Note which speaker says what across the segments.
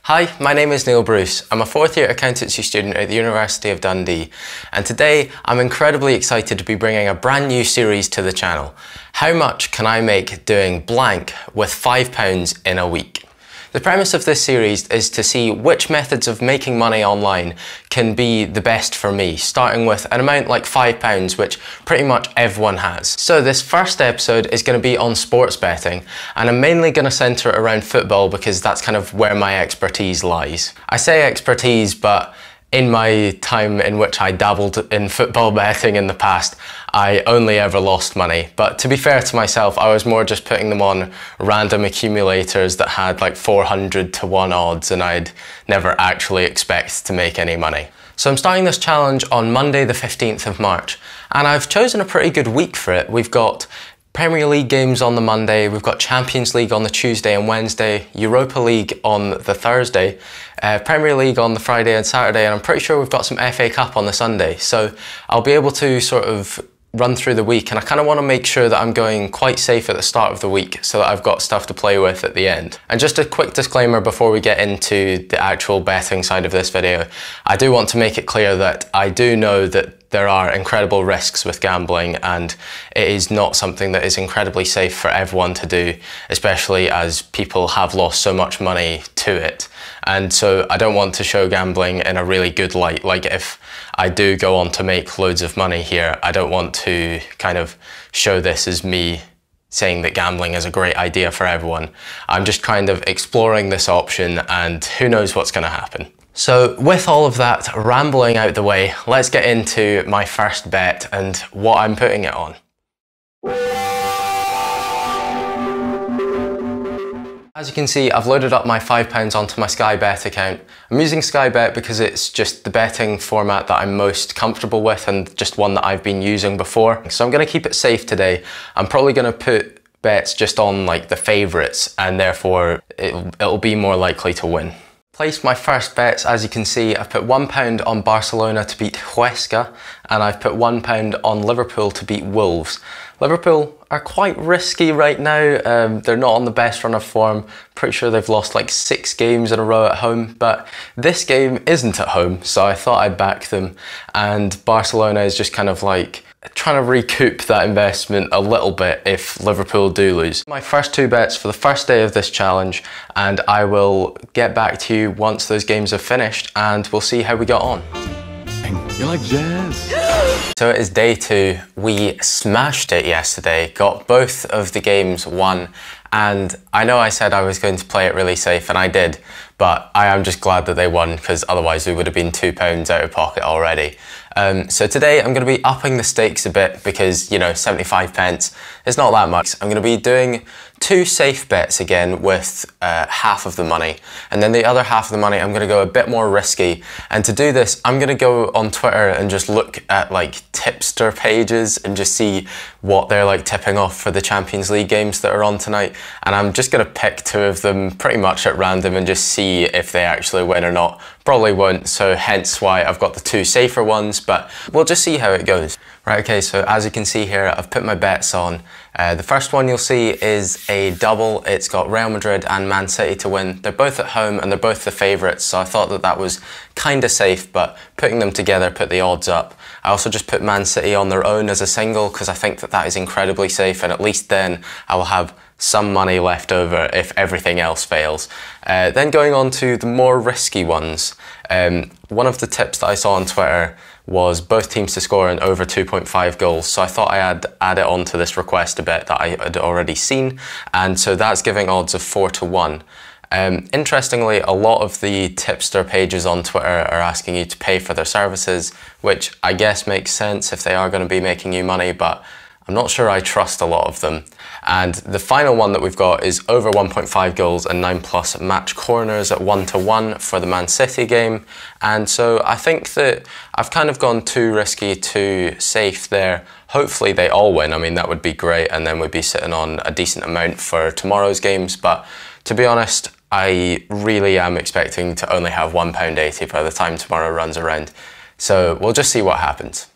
Speaker 1: Hi, my name is Neil Bruce. I'm a fourth year accountancy student at the University of Dundee, and today I'm incredibly excited to be bringing a brand new series to the channel. How much can I make doing blank with £5 in a week? The premise of this series is to see which methods of making money online can be the best for me, starting with an amount like £5, which pretty much everyone has. So this first episode is going to be on sports betting, and I'm mainly going to centre it around football because that's kind of where my expertise lies. I say expertise, but in my time in which I dabbled in football betting in the past, I only ever lost money. But to be fair to myself, I was more just putting them on random accumulators that had like 400 to 1 odds, and I'd never actually expect to make any money. So I'm starting this challenge on Monday the 15th of March, and I've chosen a pretty good week for it. We've got Premier League games on the Monday, we've got Champions League on the Tuesday and Wednesday, Europa League on the Thursday, Premier League on the Friday and Saturday, and I'm pretty sure we've got some FA Cup on the Sunday. So I'll be able to sort of run through the week, and I kind of want to make sure that I'm going quite safe at the start of the week so that I've got stuff to play with at the end. And just a quick disclaimer before we get into the actual betting side of this video, I do want to make it clear that I do know that there are incredible risks with gambling, and it is not something that is incredibly safe for everyone to do, especially as people have lost so much money to it. And so I don't want to show gambling in a really good light. Like, if I do go on to make loads of money here, I don't want to kind of show this as me saying that gambling is a great idea for everyone. I'm just kind of exploring this option, and who knows what's going to happen. So with all of that rambling out the way, let's get into my first bet and what I'm putting it on. As you can see, I've loaded up my £5 onto my Sky Bet account. I'm using Sky Bet because it's just the betting format that I'm most comfortable with and just one that I've been using before. So I'm going to keep it safe today. I'm probably going to put bets just on like the favourites, and therefore it'll be more likely to win. Placed my first bets. As you can see, I've put £1 on Barcelona to beat Huesca, and I've put £1 on Liverpool to beat Wolves. Liverpool are quite risky right now. They're not on the best run of form. Pretty sure they've lost like 6 games in a row at home, but this game isn't at home, so I thought I'd back them. And Barcelona is just kind of like trying to recoup that investment a little bit if Liverpool do lose. My first 2 bets for the first day of this challenge, and I will get back to you once those games have finished and we'll see how we got on.
Speaker 2: You like jazz?
Speaker 1: So it is day 2. We smashed it yesterday, got both of the games won, and I know I said I was going to play it really safe, and I did, but I am just glad that they won, because otherwise we would have been £2 out of pocket already. So today I'm going to be upping the stakes a bit because, you know, 75p is not that much. I'm going to be doing 2 safe bets again with half of the money, and then the other half of the money I'm going to go a bit more risky. And to do this, I'm going to go on Twitter and just look at like tipster pages and just see what they're like tipping off for the Champions League games that are on tonight. And I'm just going to pick 2 of them pretty much at random and just see if they actually win or not. Probably won't, so hence why I've got the 2 safer ones, but we'll just see how it goes. Right, okay, so as you can see here, I've put my bets on. The first one you'll see is a double. It's got Real Madrid and Man City to win. They're both at home and they're both the favourites, so I thought that that was kind of safe, but putting them together put the odds up. I also just put Man City on their own as a single because I think that that is incredibly safe, and at least then I will have some money left over if everything else fails. Then going on to the more risky ones, one of the tips that I saw on Twitter was both teams to score in over 2.5 goals, so I thought I'd add it onto this request a bit that I had already seen, and so that's giving odds of 4 to 1. Interestingly, a lot of the tipster pages on Twitter are asking you to pay for their services, which I guess makes sense if they are going to be making you money, but I'm not sure I trust a lot of them. And the final one that we've got is over 1.5 goals and 9+ match corners at 1 to 1 for the Man City game. And so I think that I've kind of gone too risky, too safe there. Hopefully they all win. I mean, that would be great, and then we'd be sitting on a decent amount for tomorrow's games. But to be honest, I really am expecting to only have £1.80 by the time tomorrow runs around. So we'll just see what happens.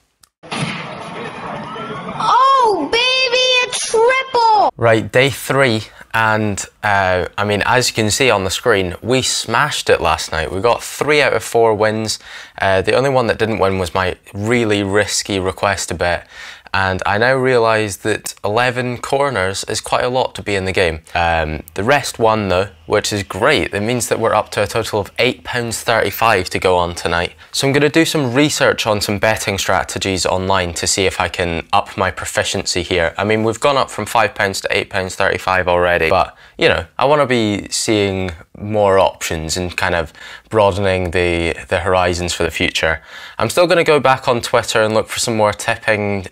Speaker 3: Oh, baby, a triple!
Speaker 1: Right, day 3, And I mean, as you can see on the screen, we smashed it last night. We got 3 out of 4 wins. The only one that didn't win was my really risky request to bet. And I now realise that 11 corners is quite a lot to be in the game. The rest won though, which is great. It means that we're up to a total of £8.35 to go on tonight. So I'm going to do some research on some betting strategies online to see if I can up my proficiency here. I mean, we've gone up from £5 to £8.35 already, but you know, I want to be seeing more options and kind of broadening the horizons for the future. I'm still going to go back on Twitter and look for some more tipping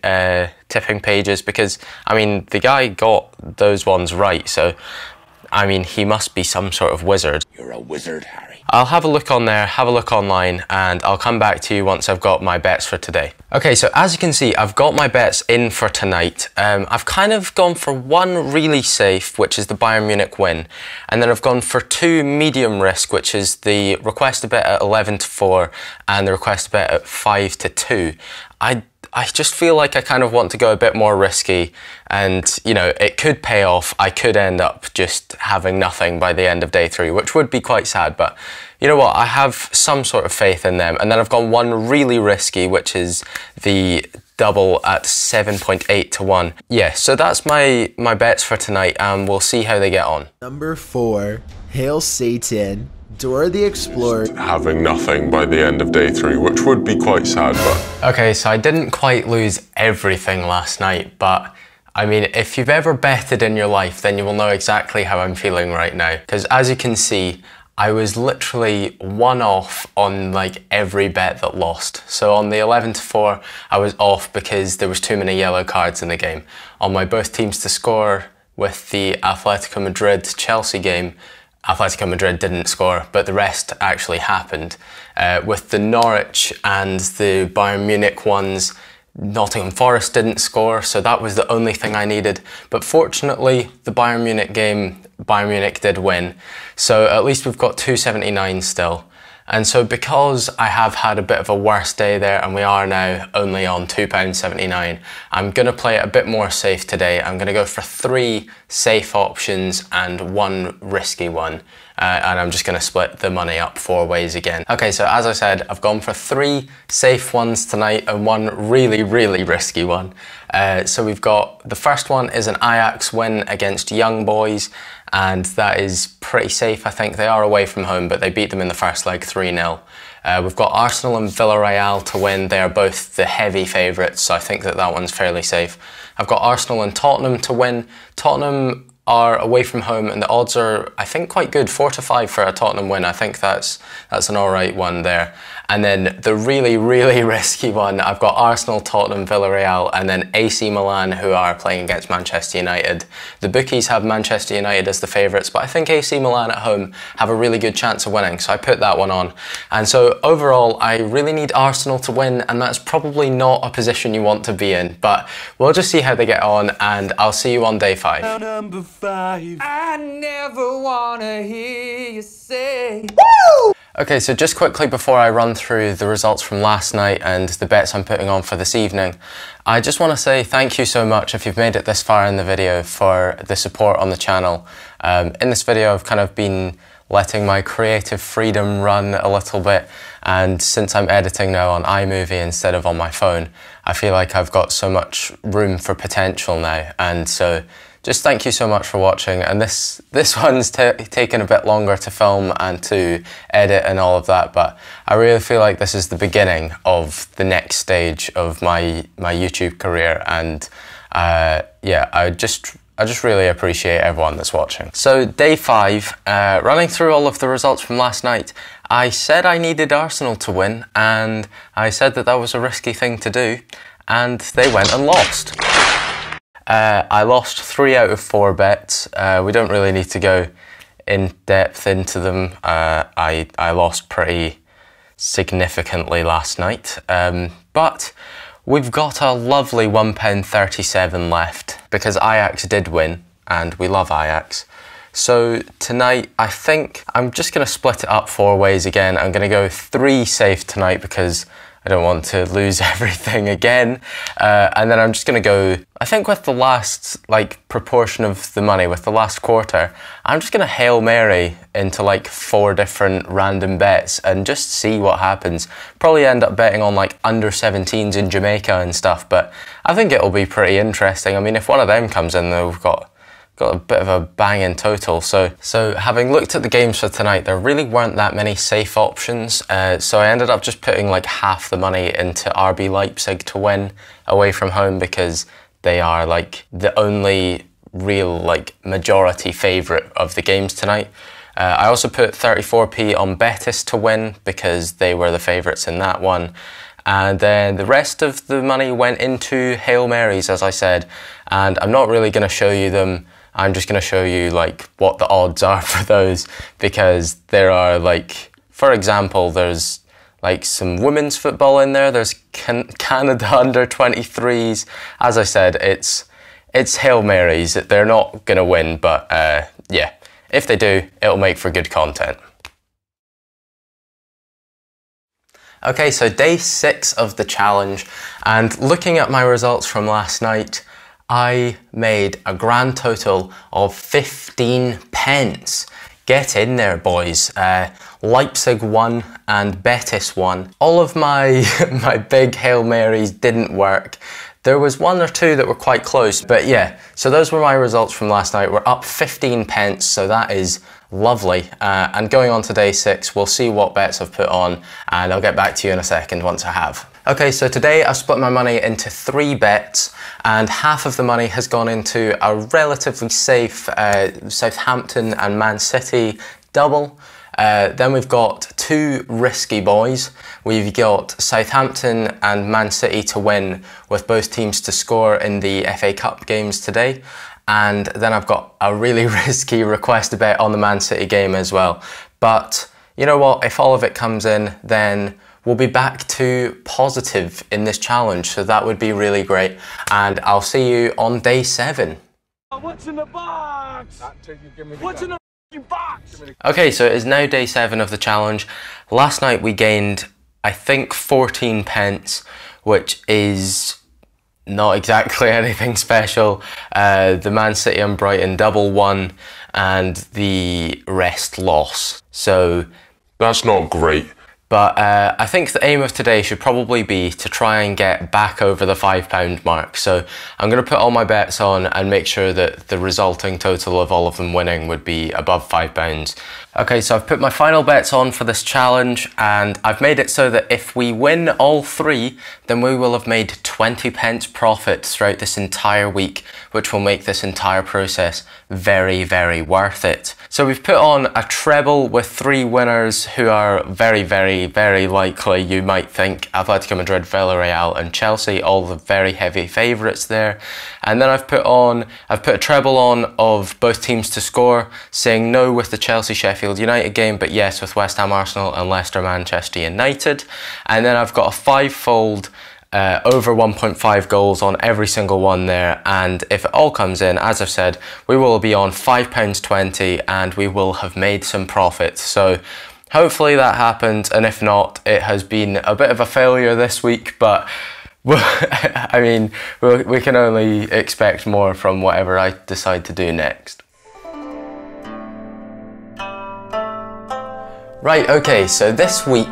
Speaker 1: pages, because I mean, the guy got those ones right, so I mean, he must be some sort of wizard.
Speaker 2: You're a wizard, Harry.
Speaker 1: I'll have a look on there, have a look online, and I'll come back to you once I've got my bets for today. Okay, so as you can see, I've got my bets in for tonight. I've kind of gone for one really safe, which is the Bayern Munich win, and then I've gone for 2 medium risk, which is the request to bet at 11-4 and the request to bet at 5-2. I just feel like I kind of want to go a bit more risky, and you know, it could pay off. I could end up just having nothing by the end of day 3, which would be quite sad, but you know what, I have some sort of faith in them. And then I've gone one really risky, which is the double at 7.8 to 1. Yeah, so that's my bets for tonight, and we'll see how they get on.
Speaker 3: Number 4, Hail Satan, Dora the Explorer.
Speaker 2: Having nothing by the end of day 3, which would be quite sad, but...
Speaker 1: Okay, so I didn't quite lose everything last night, but I mean, if you've ever betted in your life, then you will know exactly how I'm feeling right now. Because as you can see, I was literally 1 off on like every bet that lost. So on the 11-4, I was off because there was too many yellow cards in the game. On my both teams to score with the Atletico Madrid-Chelsea game, Atletico Madrid didn't score, but the rest actually happened. With the Norwich and the Bayern Munich ones, Nottingham Forest didn't score, so that was the only thing I needed. But fortunately, the Bayern Munich game, Bayern Munich did win. So at least we've got 279 still. And so because I have had a bit of a worse day there, and we are now only on £2.79, I'm going to play it a bit more safe today. I'm going to go for 3 safe options and 1 risky one. And I'm just going to split the money up 4 ways again. Okay, so as I said, I've gone for 3 safe ones tonight and 1 really, really risky one. So we've got, the first one is an Ajax win against Young Boys, and that is pretty safe. I think they are away from home, but they beat them in the first leg 3-0. We've got Arsenal and Villarreal to win. They are both the heavy favourites, so I think that that one's fairly safe. I've got Arsenal and Tottenham to win. Tottenham are away from home, and the odds are, I think, quite good, 4-5 for a Tottenham win. I think that's an alright one there. And then the really, really risky one, I've got Arsenal, Tottenham, Villarreal, and then AC Milan, who are playing against Manchester United. The bookies have Manchester United as the favourites, but I think AC Milan at home have a really good chance of winning, so I put that one on. And so overall, I really need Arsenal to win, and that's probably not a position you want to be in, but we'll just see how they get on, and I'll see you on day 5.
Speaker 4: Number 5. I never wanna hear you say.
Speaker 3: Woo!
Speaker 1: Okay, so just quickly before I run through the results from last night and the bets I'm putting on for this evening, I just want to say thank you so much if you've made it this far in the video for the support on the channel. In this video, I've kind of been letting my creative freedom run a little bit, and since I'm editing now on iMovie instead of on my phone, I feel like I've got so much room for potential now, and so just thank you so much for watching. And this one's taken a bit longer to film and to edit and all of that, but I really feel like this is the beginning of the next stage of my YouTube career, and yeah, I just really appreciate everyone that's watching. So day 5, running through all of the results from last night, I said I needed Arsenal to win, and I said that that was a risky thing to do, and they went and lost. I lost 3 out of 4 bets. We don't really need to go in depth into them. I lost pretty significantly last night, but we've got a lovely £1.37 left because Ajax did win, and we love Ajax. So tonight, I think I'm just going to split it up 4 ways again. I'm going to go 3 safe tonight because don't want to lose everything again. And then I'm just gonna go, I think with the last like proportion of the money, with the last quarter, I'm just gonna Hail Mary into like 4 different random bets and just see what happens. Probably end up betting on like under 17s in Jamaica and stuff, but I think it'll be pretty interesting. I mean, if one of them comes in, though, we've got a bit of a bang in total. So having looked at the games for tonight, there really weren't that many safe options. So I ended up just putting like half the money into RB Leipzig to win away from home, because they are like the only real like majority favourite of the games tonight. I also put 34p on Betis to win, because they were the favourites in that one. And then the rest of the money went into Hail Marys, as I said. And I'm not really going to show you them. I'm just going to show you like what the odds are for those, because there are like, for example, there's like some women's football in there. There's Canada under 23s. As I said, it's Hail Marys. They're not going to win, but yeah, if they do, it'll make for good content. Okay, so day 6 of the challenge, and looking at my results from last night, I made a grand total of 15 pence. Get in there, boys. Leipzig won and Betis won. All of my big Hail Marys didn't work. There was 1 or 2 that were quite close, but yeah, so those were my results from last night. We're up 15 pence, so that is lovely. And going on to day 6, we'll see what bets I've put on, and I'll get back to you in a second once I have. Okay, so today I've split my money into 3 bets, and half of the money has gone into a relatively safe Southampton and Man City double. Then we've got 2 risky boys. We've got Southampton and Man City to win, with both teams to score in the FA Cup games today. And then I've got a really risky request to bet on the Man City game as well. But you know what? If all of it comes in, then we'll be back to positive in this challenge. So that would be really great. And I'll see you on day 7.
Speaker 5: What's in the box? What's in the box?
Speaker 1: Okay, so it is now day 7 of the challenge. Last night we gained, I think, 14 pence, which is not exactly anything special. The Man City and Brighton double won, and the rest loss. So
Speaker 2: That's not great.
Speaker 1: But I think the aim of today should probably be to try and get back over the £5 mark. So I'm going to put all my bets on and make sure that the resulting total of all of them winning would be above £5. Okay, so I've put my final bets on for this challenge, and I've made it so that if we win all 3, then we will have made 20 pence profit throughout this entire week, which will make this entire process very, very worth it. So we've put on a treble with 3 winners who are very, very, very likely, you might think. Atletico Madrid, Villarreal and Chelsea, all the very heavy favourites there. And then I've put a treble on of both teams to score, saying no with the Chelsea Sheffield United game, but yes with West Ham Arsenal and Leicester Manchester United. And then I've got a 5-fold over 1.5 goals on every single one there, and if it all comes in, as I've said, we will be on £5.20 and we will have made some profit. So hopefully that happens, and if not, it has been a bit of a failure this week, but I mean, we can only expect more from whatever I decide to do next. Right, okay, so this week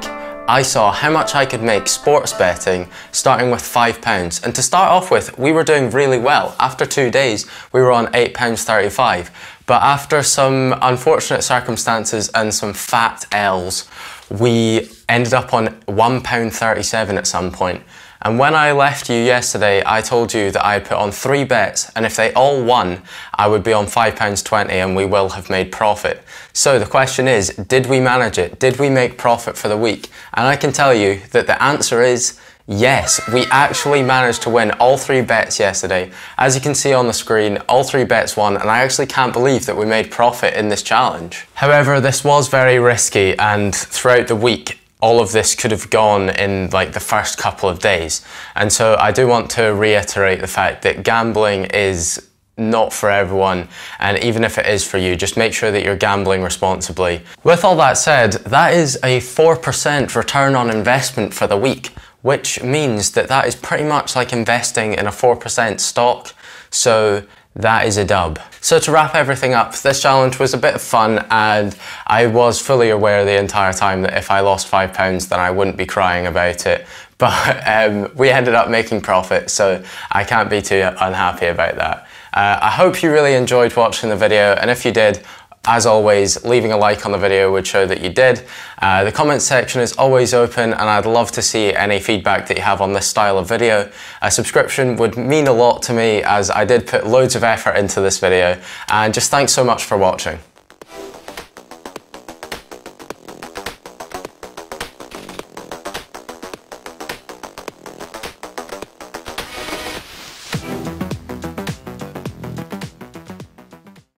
Speaker 1: I saw how much I could make sports betting starting with £5. And to start off with, we were doing really well. After 2 days, we were on £8.35. But after some unfortunate circumstances and some fat L's, we ended up on £1.37 at some point. And when I left you yesterday, I told you that I had put on 3 bets, and if they all won, I would be on £5.20 and we will have made profit. So the question is, did we manage it? Did we make profit for the week? And I can tell you that the answer is yes. We actually managed to win all 3 bets yesterday. As you can see on the screen, all 3 bets won, and I actually can't believe that we made profit in this challenge. However, this was very risky, and throughout the week, all of this could have gone in like the first couple of days. And so I do want to reiterate the fact that gambling is not for everyone, and even if it is for you, just make sure that you're gambling responsibly. With all that said, that is a 4% return on investment for the week. which means that that is pretty much like investing in a 4% stock. So that is a dub. So to wrap everything up, this challenge was a bit of fun, and I was fully aware the entire time that if I lost £5 then I wouldn't be crying about it. But we ended up making profit, so I can't be too unhappy about that. I hope you really enjoyed watching the video, and if you did, as always, leaving a like on the video would show that you did. The comment section is always open, and I'd love to see any feedback that you have on this style of video. A subscription would mean a lot to me, as I did put loads of effort into this video, and just thanks so much for watching.